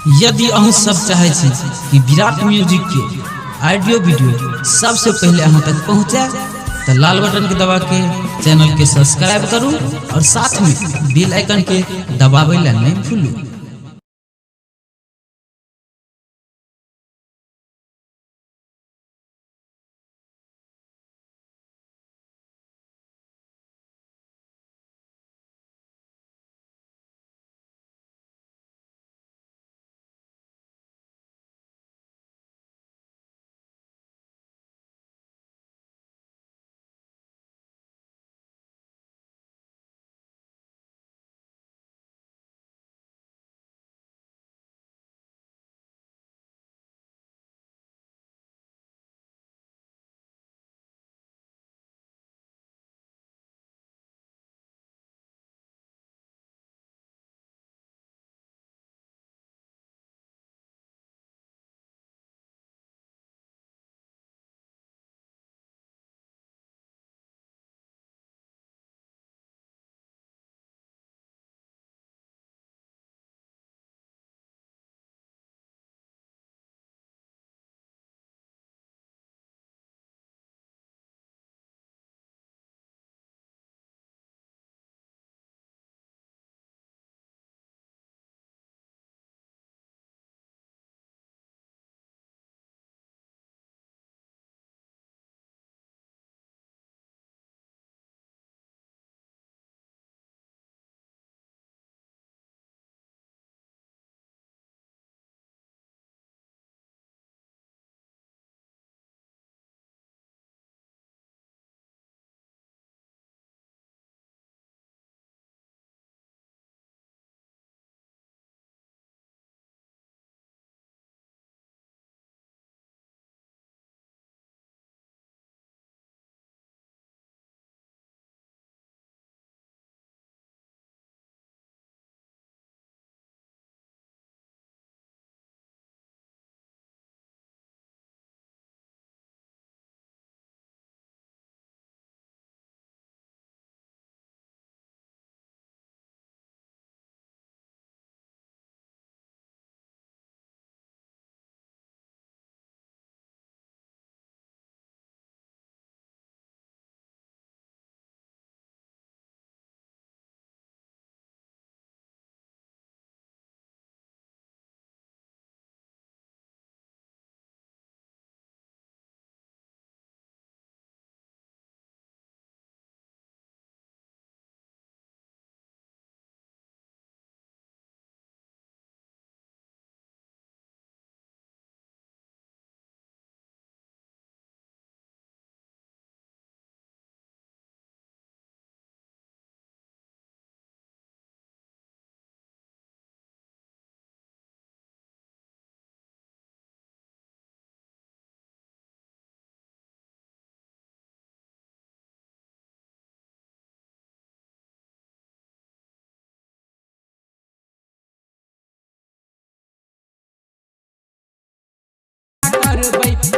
यदि अहूँ सब चाहे छी कि विराट म्यूजिक के ऑडियो वीडियो सबसे पहले अहाँ तक पहुँचे तो लाल बटन के दबा के चैनल के सब्सक्राइब करूँ और साथ में बेल आइकन के दबावे ला नहीं भूलू।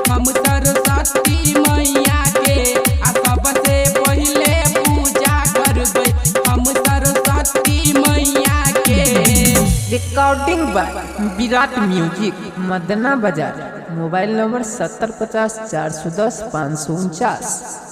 हम सरस्वती मैया के सबसे पहले पूजा करबै। हम सरस्वती मैया के recording by Virat music Madna बाजार। Mobile number 7050 410 549।